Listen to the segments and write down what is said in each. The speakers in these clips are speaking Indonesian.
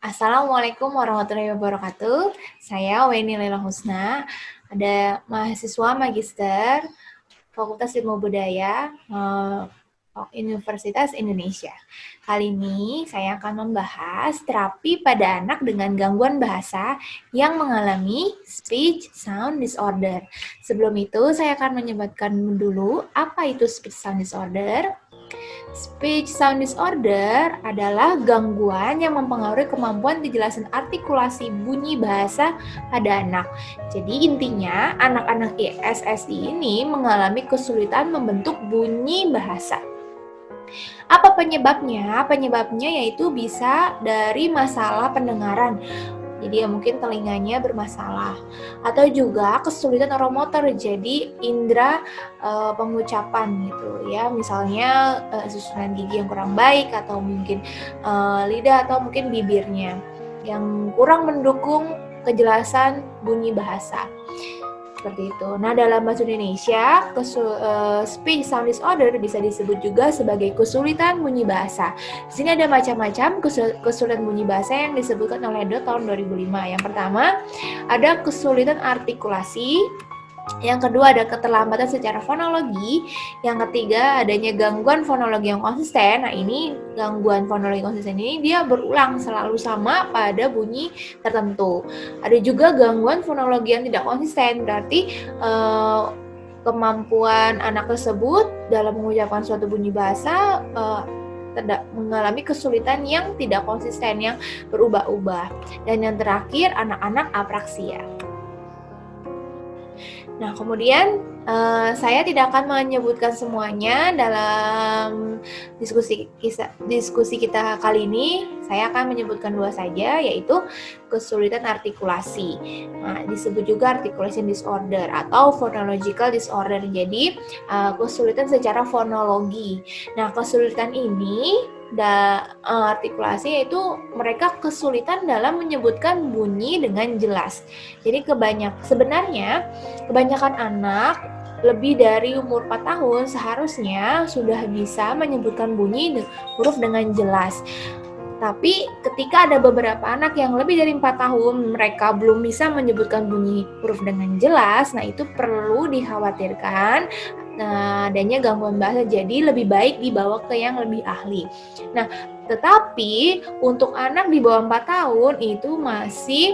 Assalamualaikum warahmatullahi wabarakatuh. Saya Weni Lela Husna, ada mahasiswa magister Fakultas Ilmu Budaya Universitas Indonesia. Kali ini saya akan membahas terapi pada anak dengan gangguan bahasa yang mengalami speech sound disorder. Sebelum itu, saya akan menyebutkan dulu apa itu speech sound disorder. Speech sound disorder adalah gangguan yang mempengaruhi kemampuan kejelasan artikulasi bunyi bahasa pada anak. Jadi intinya anak-anak ISSI ini mengalami kesulitan membentuk bunyi bahasa. Apa penyebabnya? Penyebabnya yaitu bisa dari masalah pendengaran. Jadi ya mungkin telinganya bermasalah atau juga kesulitan oromotor, jadi indera pengucapan gitu ya, misalnya susunan gigi yang kurang baik atau mungkin lidah atau mungkin bibirnya yang kurang mendukung kejelasan bunyi bahasa. Seperti itu. Nah, dalam bahasa Indonesia, speech sound disorder bisa disebut juga sebagai kesulitan bunyi bahasa. Di sini ada macam-macam kesulitan bunyi bahasa yang disebutkan oleh Do tahun 2005. Yang pertama, ada kesulitan artikulasi. Yang kedua ada keterlambatan secara fonologi. Yang ketiga adanya gangguan fonologi yang konsisten. Nah, ini gangguan fonologi konsisten ini dia berulang selalu sama pada bunyi tertentu. Ada juga gangguan fonologi yang tidak konsisten, berarti kemampuan anak tersebut dalam mengucapkan suatu bunyi bahasa mengalami kesulitan yang tidak konsisten, yang berubah-ubah. Dan yang terakhir anak-anak apraksia. Nah, kemudian saya tidak akan menyebutkan semuanya dalam diskusi kita kali ini. Saya akan menyebutkan dua saja, yaitu kesulitan artikulasi. Nah, disebut juga articulation disorder atau phonological disorder. Jadi, kesulitan secara fonologi. Nah, kesulitan ini artikulasi yaitu mereka kesulitan dalam menyebutkan bunyi dengan jelas. Jadi sebenarnya kebanyakan anak lebih dari umur 4 tahun seharusnya sudah bisa menyebutkan bunyi huruf dengan jelas. Tapi ketika ada beberapa anak yang lebih dari 4 tahun mereka belum bisa menyebutkan bunyi huruf dengan jelas, nah itu perlu dikhawatirkan adanya gangguan bahasa, jadi lebih baik dibawa ke yang lebih ahli. Nah, tetapi untuk anak di bawah 4 tahun itu masih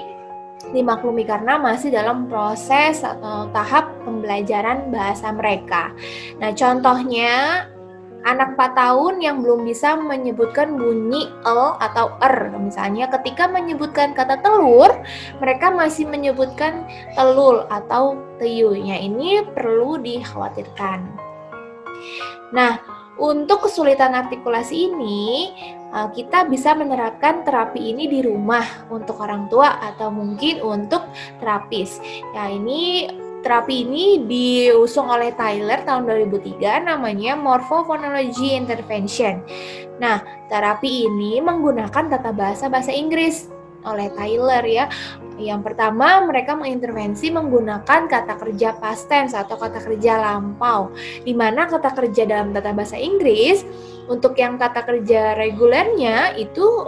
dimaklumi karena masih dalam proses atau tahap pembelajaran bahasa mereka. Nah, contohnya anak 4 tahun yang belum bisa menyebutkan bunyi L atau R. Misalnya ketika menyebutkan kata telur, mereka masih menyebutkan telul atau teyunya. Ini perlu dikhawatirkan. Nah, untuk kesulitan artikulasi ini, kita bisa menerapkan terapi ini di rumah untuk orang tua atau mungkin untuk terapis. Ya, terapi ini diusung oleh Tyler tahun 2003, namanya Morphophonology Intervention. Nah, terapi ini menggunakan tata bahasa Inggris oleh Tyler ya. Yang pertama, mereka mengintervensi menggunakan kata kerja past tense atau kata kerja lampau, di mana kata kerja dalam tata bahasa Inggris untuk yang kata kerja regulernya itu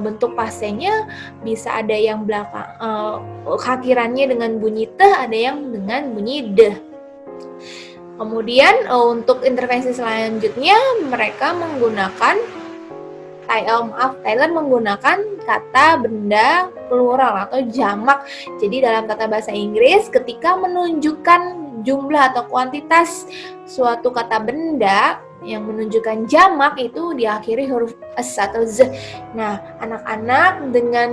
bentuk pastennya bisa ada yang belakang akhirannya dengan bunyi teh, ada yang dengan bunyi deh. Kemudian untuk intervensi selanjutnya mereka menggunakan Tyler menggunakan kata benda plural atau jamak. Jadi dalam tata bahasa Inggris ketika menunjukkan jumlah atau kuantitas suatu kata benda yang menunjukkan jamak itu diakhiri huruf s atau z. Nah, anak-anak dengan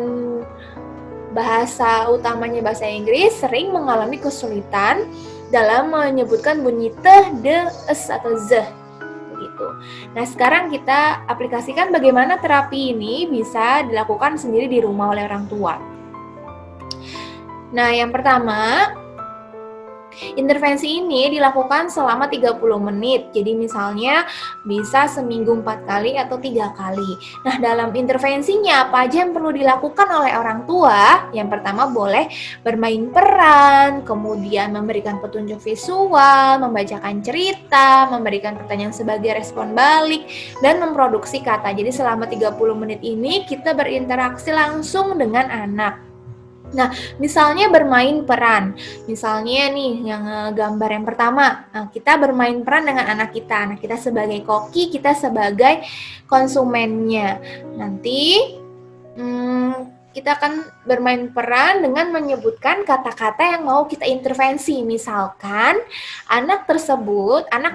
bahasa utamanya bahasa Inggris sering mengalami kesulitan dalam menyebutkan bunyi teh, de, es atau z. Gitu. Nah, sekarang kita aplikasikan bagaimana terapi ini bisa dilakukan sendiri di rumah oleh orang tua. Nah, yang pertama, Intervensi ini dilakukan selama 30 menit. Jadi misalnya bisa seminggu 4 kali atau 3 kali. Nah, dalam intervensinya apa aja yang perlu dilakukan oleh orang tua? Yang pertama boleh bermain peran, kemudian memberikan petunjuk visual, membacakan cerita, memberikan pertanyaan sebagai respon balik, dan memproduksi kata. Jadi selama 30 menit ini kita berinteraksi langsung dengan anak. Nah, misalnya bermain peran. Misalnya nih, yang gambar yang pertama, kita bermain peran dengan anak kita. Nah, kita sebagai koki, kita sebagai konsumennya. Nanti kita akan bermain peran dengan menyebutkan kata-kata yang mau kita intervensi. Misalkan, anak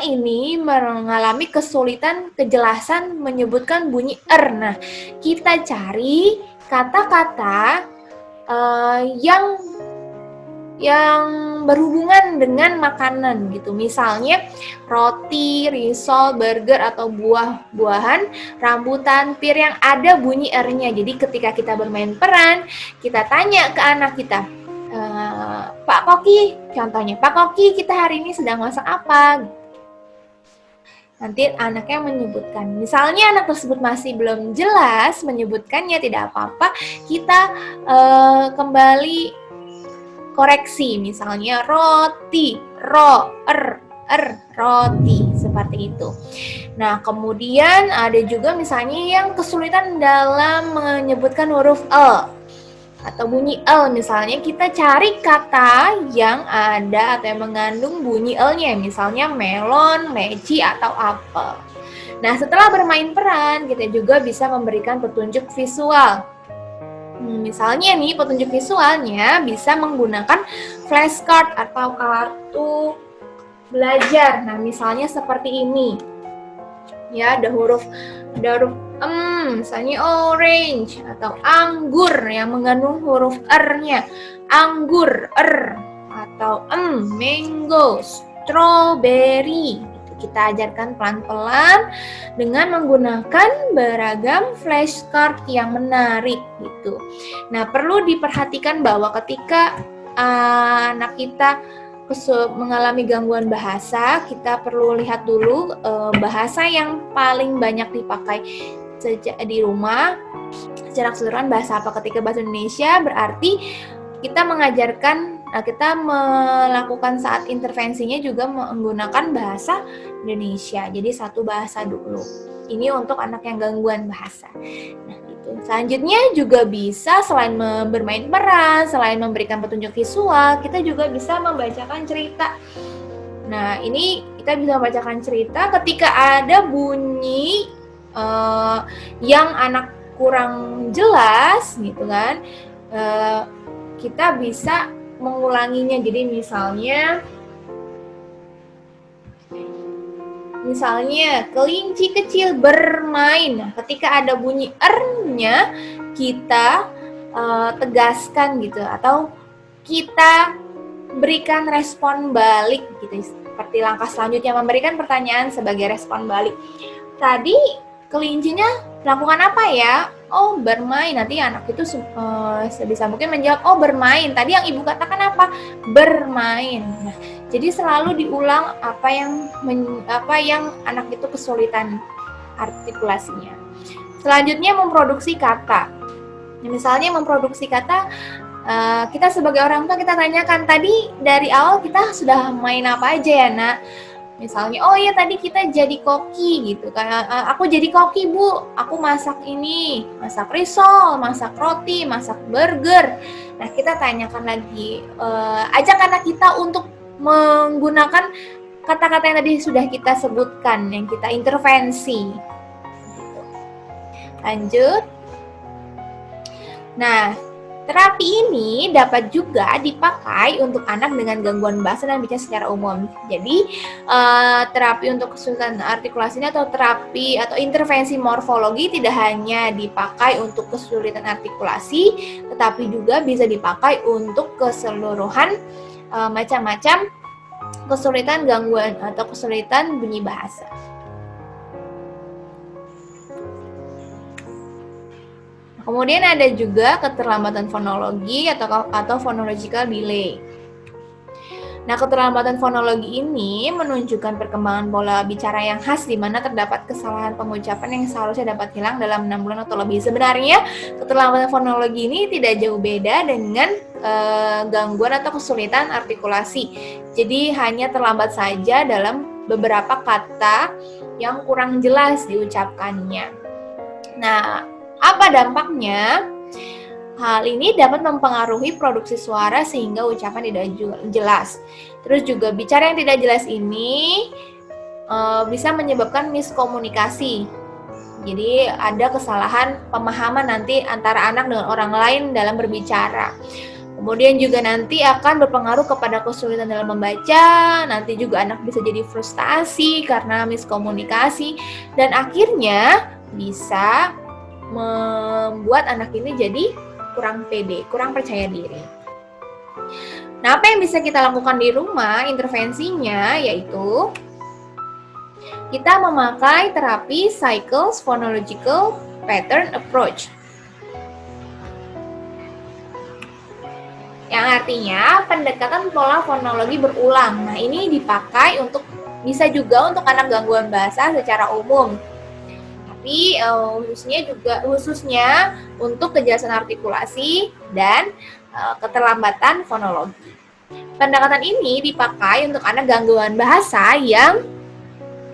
ini mengalami kesulitan kejelasan menyebutkan bunyi er. Nah, kita cari kata-kata yang berhubungan dengan makanan gitu. Misalnya roti, risol, burger atau buah-buahan, rambutan, pir yang ada bunyi R-nya. Jadi ketika kita bermain peran, kita tanya ke anak kita, Pak Koki, contohnya, Pak Koki, kita hari ini sedang masak apa? Nanti anaknya menyebutkan. Misalnya anak tersebut masih belum jelas menyebutkannya, tidak apa-apa, kita kembali koreksi. Misalnya roti, roti, seperti itu. Nah, kemudian ada juga misalnya yang kesulitan dalam menyebutkan huruf L atau bunyi L. Misalnya kita cari kata yang ada atau yang mengandung bunyi L-nya, misalnya melon, leci, atau apel. Nah, setelah bermain peran, kita juga bisa memberikan petunjuk visual. Misalnya nih, petunjuk visualnya bisa menggunakan flashcard atau kartu belajar. Nah, misalnya seperti ini. Ya, ada huruf misalnya orange atau anggur yang mengandung huruf R-nya. Anggur, R. Atau mango, strawberry. Kita ajarkan pelan-pelan dengan menggunakan beragam flashcard yang menarik gitu. Nah, perlu diperhatikan bahwa ketika anak kita mengalami gangguan bahasa, kita perlu lihat dulu bahasa yang paling banyak dipakai di rumah. Secara keseluruhan bahasa apa? Ketika bahasa Indonesia berarti kita melakukan saat intervensinya juga menggunakan bahasa Indonesia. Jadi satu bahasa dulu. Ini untuk anak yang gangguan bahasa. Nah, gitu. Selanjutnya juga bisa selain bermain peran, selain memberikan petunjuk visual, kita juga bisa membacakan cerita. Nah, ini kita bisa membacakan cerita ketika ada bunyi yang anak kurang jelas gitu kan. Kita bisa mengulanginya. Jadi misalnya kelinci kecil bermain. Nah, ketika ada bunyi R-nya, kita tegaskan gitu, atau kita berikan respon balik gitu. Seperti langkah selanjutnya, memberikan pertanyaan sebagai respon balik. Tadi kelincinya melakukan apa ya? Oh, bermain. Nanti anak itu sebisa mungkin menjawab, oh bermain. Tadi yang ibu katakan apa? Bermain. Nah, jadi selalu diulang apa yang anak itu kesulitan artikulasinya. Selanjutnya memproduksi kata. Misalnya memproduksi kata, kita sebagai orang tua kita tanyakan, tadi dari awal kita sudah main apa aja ya nak? Misalnya, oh iya tadi kita jadi koki gitu kan, aku jadi koki bu, aku masak ini, masak risol, masak roti, masak burger. Nah, kita tanyakan lagi, ajak anak kita untuk menggunakan kata-kata yang tadi sudah kita sebutkan, yang kita intervensi. Lanjut. Nah, terapi ini dapat juga dipakai untuk anak dengan gangguan bahasa dan bicara secara umum. Jadi, terapi untuk kesulitan artikulasi ini atau terapi atau intervensi morfologi tidak hanya dipakai untuk kesulitan artikulasi, tetapi juga bisa dipakai untuk keseluruhan macam-macam kesulitan gangguan atau kesulitan bunyi bahasa. Kemudian ada juga keterlambatan fonologi atau phonological delay. Nah, keterlambatan fonologi ini menunjukkan perkembangan pola bicara yang khas di mana terdapat kesalahan pengucapan yang seharusnya dapat hilang dalam 6 bulan atau lebih. Sebenarnya, keterlambatan fonologi ini tidak jauh beda dengan gangguan atau kesulitan artikulasi. Jadi, hanya terlambat saja dalam beberapa kata yang kurang jelas diucapkannya. Nah, apa dampaknya? Hal ini dapat mempengaruhi produksi suara sehingga ucapan tidak jelas. Terus juga bicara yang tidak jelas ini bisa menyebabkan miskomunikasi. Jadi ada kesalahan pemahaman nanti antara anak dengan orang lain dalam berbicara. Kemudian juga nanti akan berpengaruh kepada kesulitan dalam membaca, nanti juga anak bisa jadi frustasi karena miskomunikasi, dan akhirnya bisa membuat anak ini jadi kurang pede, kurang percaya diri. Nah, apa yang bisa kita lakukan di rumah intervensinya yaitu kita memakai terapi Cycles Phonological Pattern Approach. Yang artinya pendekatan pola fonologi berulang. Nah, ini dipakai bisa juga untuk anak gangguan bahasa secara umum. Tapi khususnya untuk kejelasan artikulasi dan keterlambatan fonologi. Pendekatan ini dipakai untuk anak gangguan bahasa yang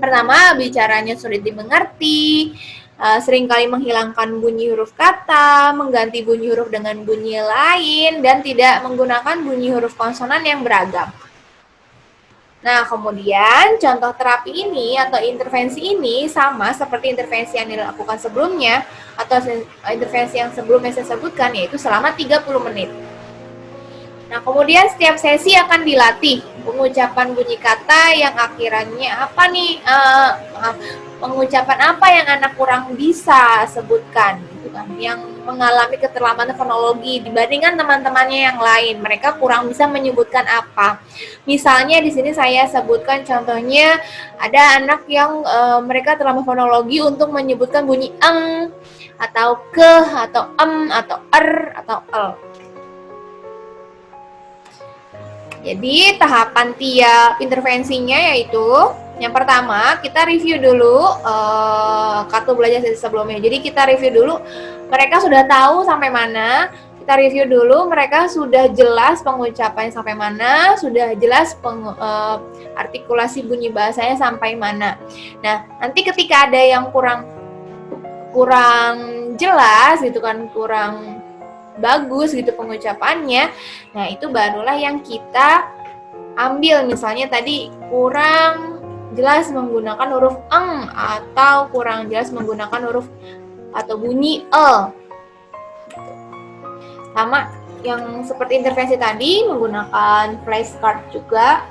pertama bicaranya sulit dimengerti, seringkali menghilangkan bunyi huruf kata, mengganti bunyi huruf dengan bunyi lain, dan tidak menggunakan bunyi huruf konsonan yang beragam. Nah, kemudian contoh terapi ini atau intervensi ini sama seperti intervensi yang dilakukan sebelumnya atau intervensi yang sebelumnya saya sebutkan, yaitu selama 30 menit. Nah, kemudian setiap sesi akan dilatih pengucapan bunyi kata yang akhirannya apa nih, pengucapan apa yang anak kurang bisa sebutkan, gitu kan, yang mengalami keterlambatan fonologi dibandingkan teman-temannya yang lain. Mereka kurang bisa menyebutkan apa. Misalnya di sini saya sebutkan contohnya ada anak yang mereka terlambat fonologi untuk menyebutkan bunyi eng atau ke atau atau atau el. Jadi tahapan tiap intervensinya yaitu yang pertama kita review dulu kartu belajar sesi sebelumnya. Jadi kita review dulu mereka sudah tahu sampai mana. Kita review dulu mereka sudah jelas pengucapannya sampai mana, sudah jelas artikulasi bunyi bahasanya sampai mana. Nah, nanti ketika ada yang kurang jelas gitu kan, kurang bagus gitu pengucapannya, nah itu barulah yang kita ambil. Misalnya tadi kurang jelas menggunakan huruf eng atau kurang jelas menggunakan huruf atau bunyi e. Sama yang seperti intervensi tadi menggunakan flashcard juga.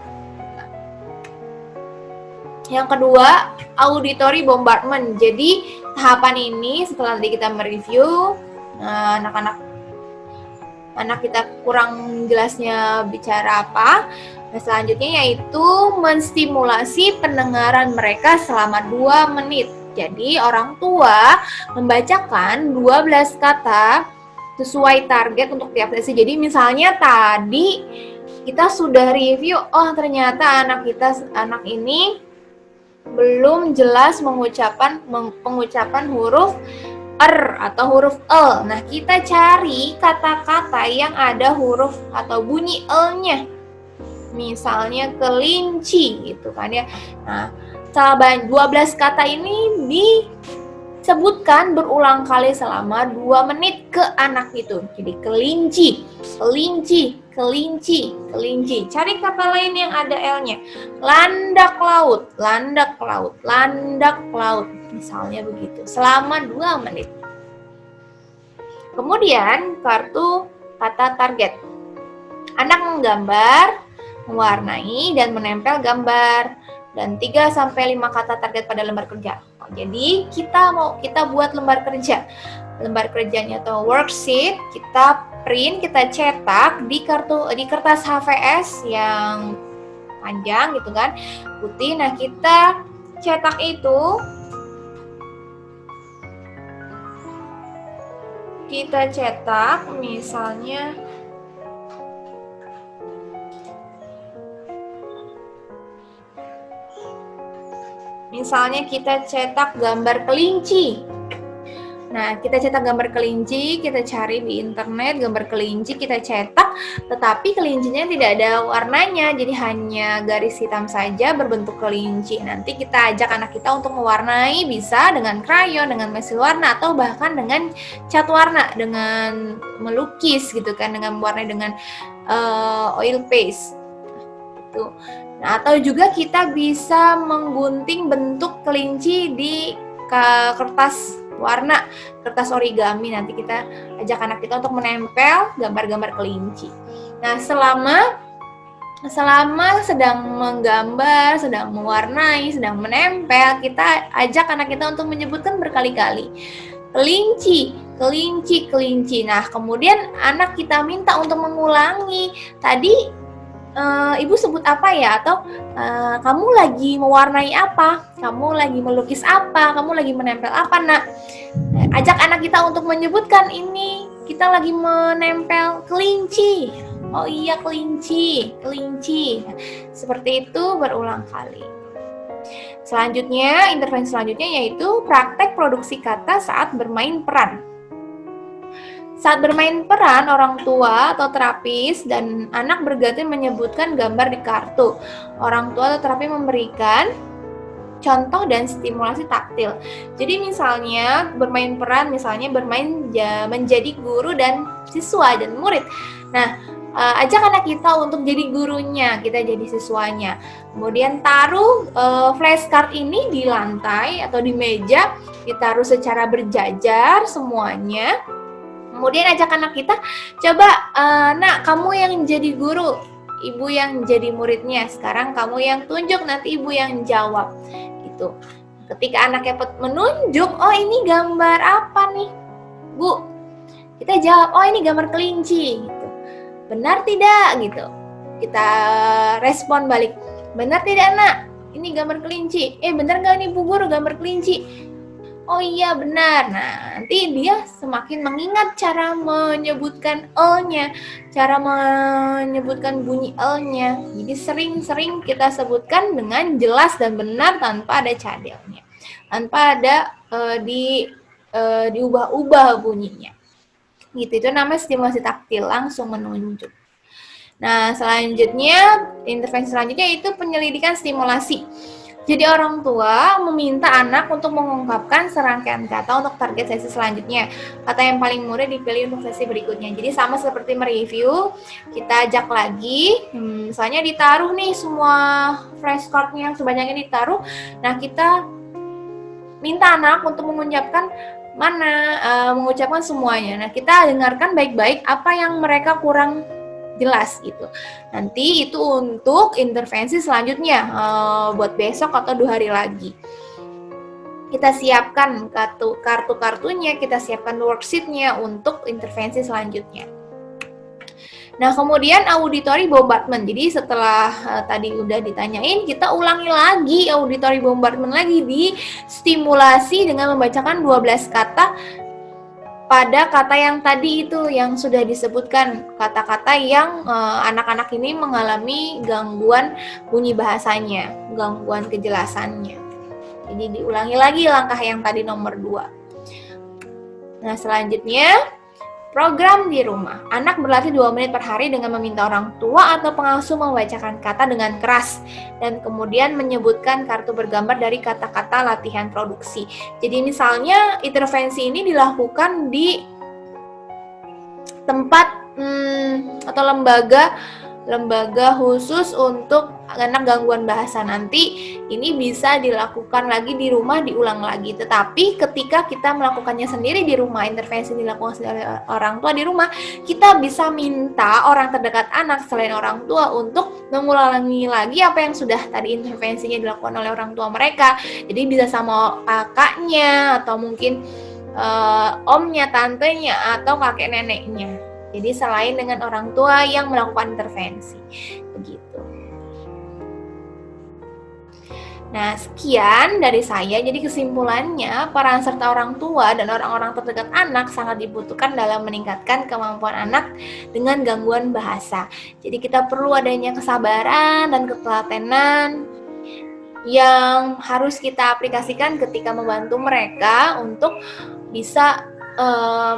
Yang kedua, auditory bombardment. Jadi tahapan ini setelah tadi kita mereview anak kita kurang jelasnya bicara apa. Nah, selanjutnya yaitu menstimulasi pendengaran mereka selama 2 menit. Jadi orang tua membacakan 12 kata sesuai target untuk tiap sesi. Jadi misalnya tadi kita sudah review, oh ternyata anak ini belum jelas pengucapan huruf atau huruf e. Nah, kita cari kata-kata yang ada huruf atau bunyi e-nya. Misalnya kelinci gitu kan ya. Nah, 12 kata ini disebutkan berulang kali selama 2 menit ke anak itu. Jadi kelinci, kelinci, kelinci, kelinci. Cari kata lain yang ada L-nya. Landak laut, landak laut, landak laut. Misalnya begitu, selama 2 menit. Kemudian, kartu kata target. Anak menggambar, mewarnai, dan menempel gambar. Dan 3-5 kata target pada lembar kerja. Jadi, kita buat lembar kerja. Lembar kerjanya atau worksheet, kita print, kita cetak di kertas HVS yang panjang gitu kan, putih. Nah, kita cetak itu, kita cetak misalnya Misalnya kita cetak gambar kelinci. Nah, kita cetak gambar kelinci, kita cari di internet gambar kelinci, kita cetak, tetapi kelincinya tidak ada warnanya, jadi hanya garis hitam saja berbentuk kelinci. Nanti kita ajak anak kita untuk mewarnai, bisa dengan krayon, dengan pensil warna, atau bahkan dengan cat warna, dengan melukis gitu kan, dengan mewarnai dengan oil paste. Gitu. Nah, atau juga kita bisa menggunting bentuk kelinci di kertas warna, kertas origami. Nanti kita ajak anak kita untuk menempel gambar-gambar kelinci. Nah, selama sedang menggambar, sedang mewarnai, sedang menempel, kita ajak anak kita untuk menyebutkan berkali-kali kelinci, kelinci, kelinci. Nah, kemudian anak kita minta untuk mengulangi. Tadi ibu sebut apa ya? Atau kamu lagi mewarnai apa? Kamu lagi melukis apa? Kamu lagi menempel apa, nak? Ajak anak kita untuk menyebutkan ini. Kita lagi menempel kelinci. Oh iya, kelinci, kelinci. Seperti itu berulang kali. Selanjutnya, intervensi selanjutnya yaitu praktek produksi kata saat bermain peran. Saat bermain peran, orang tua atau terapis dan anak berganti menyebutkan gambar di kartu. Orang tua atau terapis memberikan contoh dan stimulasi taktil. Jadi misalnya bermain peran, misalnya bermain menjadi guru dan siswa dan murid. Nah, ajak anak kita untuk jadi gurunya, kita jadi siswanya. Kemudian taruh flashcard ini di lantai atau di meja, ditaruh secara berjajar semuanya. Kemudian ajak anak kita, coba nak, kamu yang jadi guru, ibu yang jadi muridnya. Sekarang kamu yang tunjuk, nanti ibu yang jawab. Gitu. Ketika anaknya menunjuk, oh ini gambar apa nih, Bu? Kita jawab, oh ini gambar kelinci. Gitu. Benar tidak? Gitu. Kita respon balik, benar tidak, nak? Ini gambar kelinci. Benar nggak nih Bu Guru, gambar kelinci? Oh iya, benar. Nah, nanti dia semakin mengingat cara menyebutkan L-nya, cara menyebutkan bunyi L-nya. Jadi sering-sering kita sebutkan dengan jelas dan benar tanpa ada cadelnya, tanpa ada diubah-ubah bunyinya. Gitu, itu namanya stimulasi taktil, langsung menunjuk. Nah, selanjutnya, intervensi selanjutnya itu penyelidikan stimulasi. Jadi orang tua meminta anak untuk mengungkapkan serangkaian kata untuk target sesi selanjutnya. Kata yang paling mudah dipilih untuk sesi berikutnya. Jadi sama seperti mereview, kita ajak lagi, misalnya ditaruh nih semua flashcardnya yang sebanyaknya ditaruh. Nah, kita minta anak untuk mengucapkan mengucapkan semuanya. Nah, kita dengarkan baik-baik apa yang mereka kurang jelas gitu. Nanti itu untuk intervensi selanjutnya, buat besok atau 2 hari lagi. Kita siapkan kartu-kartunya, kita siapkan worksheet-nya untuk intervensi selanjutnya. Nah, kemudian auditory bombardment. Jadi setelah tadi udah ditanyain, kita ulangi lagi auditory bombardment lagi, di stimulasi dengan membacakan 12 kata pada kata yang tadi itu yang sudah disebutkan, kata-kata yang anak-anak ini mengalami gangguan bunyi bahasanya, gangguan kejelasannya. Jadi diulangi lagi langkah yang tadi nomor 2. Nah, selanjutnya program di rumah. Anak berlatih 2 menit per hari dengan meminta orang tua atau pengasuh membacakan kata dengan keras dan kemudian menyebutkan kartu bergambar dari kata-kata latihan produksi. Jadi misalnya intervensi ini dilakukan di tempat atau lembaga khusus untuk anak gangguan bahasa. Nanti ini bisa dilakukan lagi di rumah, diulang lagi. Tetapi ketika kita melakukannya sendiri di rumah, intervensi dilakukan oleh orang tua di rumah, kita bisa minta orang terdekat anak selain orang tua untuk mengulangi lagi apa yang sudah tadi intervensinya dilakukan oleh orang tua mereka. Jadi bisa sama kakaknya atau mungkin omnya, tantenya, atau kakek neneknya. Jadi selain dengan orang tua yang melakukan intervensi, begitu. Nah, sekian dari saya. Jadi kesimpulannya, peran serta orang tua dan orang-orang terdekat anak sangat dibutuhkan dalam meningkatkan kemampuan anak dengan gangguan bahasa. Jadi kita perlu adanya kesabaran dan ketelatenan yang harus kita aplikasikan ketika membantu mereka untuk bisa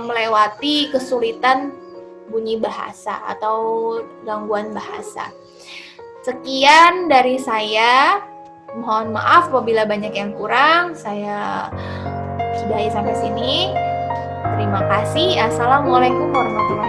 melewati kesulitan bunyi bahasa atau gangguan bahasa. Sekian dari saya. Mohon maaf apabila banyak yang kurang. Saya sudahi sampai sini. Terima kasih. Assalamualaikum warahmatullahi wabarakatuh.